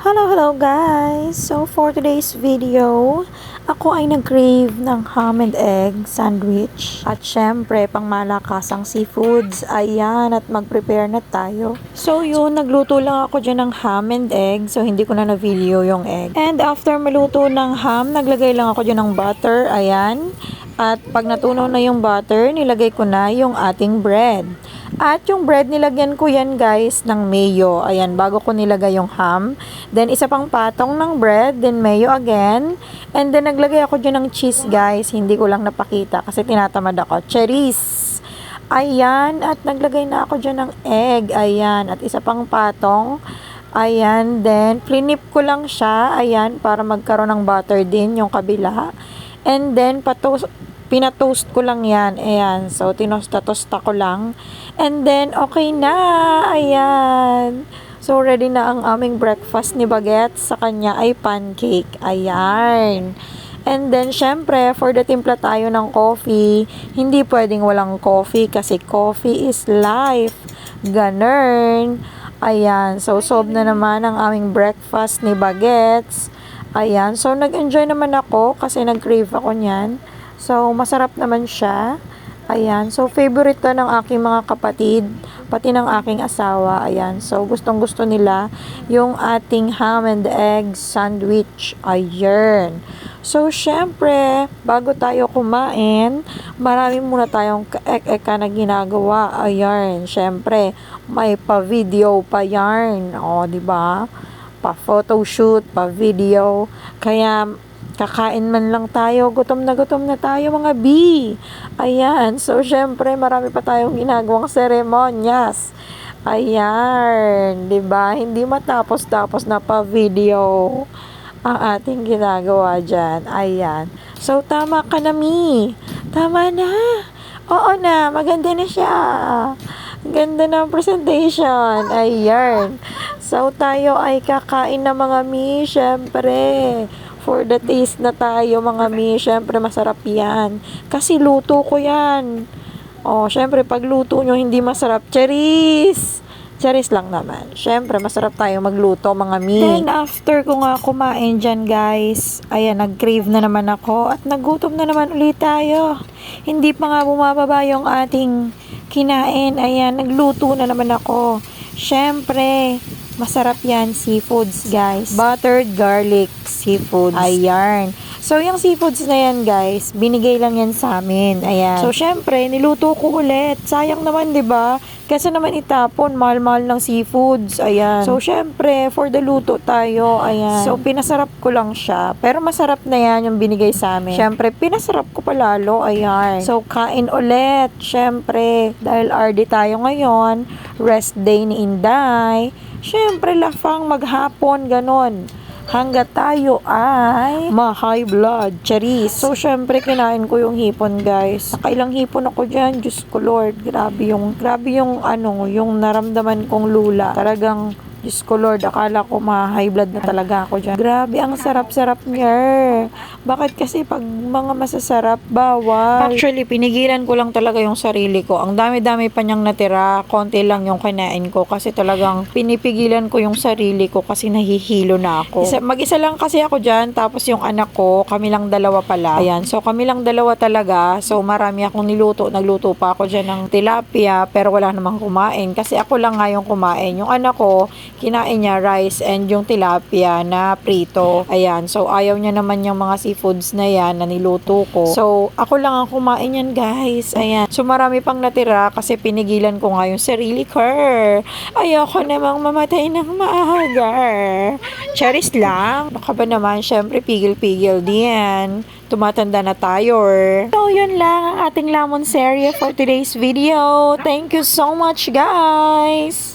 Hello guys! So for today's video, ako ay nag-crave ng ham and egg sandwich. At syempre, pang malakasang seafoods. Ayan, at mag-prepare na tayo. So yun, nagluto lang ako dyan ng ham and egg. So hindi ko na na-video yung egg. And after maluto ng ham, naglagay lang ako dyan ng butter. Ayan. At pag natunaw na yung butter, nilagay ko na yung ating bread. At yung bread, nilagyan ko yan guys ng mayo. Ayan, bago ko nilagay yung ham. Then, isa pang patong ng bread. Then, mayo again. And then, naglagay ako dyan ng cheese guys. Hindi ko lang napakita kasi tinatamad ako. Cherries. Ayan. At naglagay na ako dyan ng egg. Ayan. At isa pang patong. Ayan. Then, flinip ko lang siya. Ayan. Para magkaroon ng butter din yung kabila. And then, pinatoast ko lang yan. Ayan. So, tinosta-tosta ko lang. And then, okay na. Ayan. So, ready na ang aming breakfast ni Baguette. Sa kanya ay pancake. Ayan. And then, syempre, for the timpla tayo ng coffee, hindi pwedeng walang coffee kasi coffee is life. Ganun. Ayan. So, solve na naman ang aming breakfast ni Baguettes. Ayan. So, nag-enjoy naman ako kasi nag-crave ako niyan. So, masarap naman siya. Ayan. So, favorite to ng aking mga kapatid, pati ng aking asawa. Ayan. So, gustong-gusto nila yung ating ham and egg sandwich. Ayan. So, syempre, bago tayo kumain, marami muna tayong ka-ek-eka na ginagawa. Ayan. Syempre, may pa-video pa yarn. O, diba? Pa-photoshoot, pa-video. Kaya, kakain man lang tayo, gutom na tayo mga B. Ayan, so syempre marami pa tayong ginagawang seremonyas. Ayan, 'di ba? Hindi matapos-tapos na pa video ang ating ginagawa diyan. Ayan. So tama ka na, Mi. Tama na. Oo na, maganda na siya. Ganda ng presentation. Ayan. So tayo ay kakain na mga Mi, syempre. For the taste na tayo mga Mi, syempre masarap yan. Kasi luto ko yan. O, syempre pag luto nyo hindi masarap, cherries! Cherries lang naman. Syempre masarap tayo magluto mga Mi. Then after ko nga kumain dyan guys, ayan, nag-crave na naman ako at nagutom na naman ulit tayo. Hindi pa nga bumababa yung ating kinain. Ayan, nagluto na naman ako. Syempre, masarap yan, seafoods guys. Buttered garlic seafoods. Ayan. So, yung seafoods na yan guys, binigay lang yan sa amin. Ayan. So, syempre, niluto ko ulit. Sayang naman, di ba? Kasi naman itapon, mahal-mahal ng seafoods. Ayan. So, syempre, for the luto tayo. Ayan. So, pinasarap ko lang siya. Pero masarap na yan yung binigay sa amin. Syempre, pinasarap ko palalo. Ayan. So, kain ulit. Syempre, dahil RD tayo ngayon, rest day ni Inday. Syempre, lafang maghapon, ganon. Hanggat tayo ay ma-high blood, cherries. So, syempre, kinain ko yung hipon, guys. Nakailang hipon ako dyan. Diyos ko, Lord. Grabe yung naramdaman kong lula. Talagang, Diyos ko, Lord, akala ko ma-high blood na talaga ako dyan. Grabe, ang sarap-sarap niya. Bakit kasi pag mga masasarap, bawal. Actually, pinigilan ko lang talaga yung sarili ko. Ang dami-dami pa niyang natira. Konti lang yung kinain ko kasi talagang pinipigilan ko yung sarili ko kasi nahihilo na ako. Mag-isa lang kasi ako dyan. Tapos yung anak ko, kami lang dalawa pala. Ayan, so kami lang dalawa talaga. So marami akong niluto. Nagluto pa ako dyan ng tilapia pero wala namang kumain. Kasi ako lang nga yung kumain. Yung anak ko, kinain niya rice and yung tilapia na prito. Ayan, so ayaw niya naman yung mga seafoods na yan na niluto ko. So, ako lang ang kumain yan, guys. Ayan. So, marami pang natira kasi pinigilan ko nga yung sarili ko. Ayoko namang mamatay ng maaga. Cherries lang. Baka ba naman, syempre, pigil-pigil din. Tumatanda na tayo. So, yun lang ang ating lamon serye for today's video. Thank you so much, guys!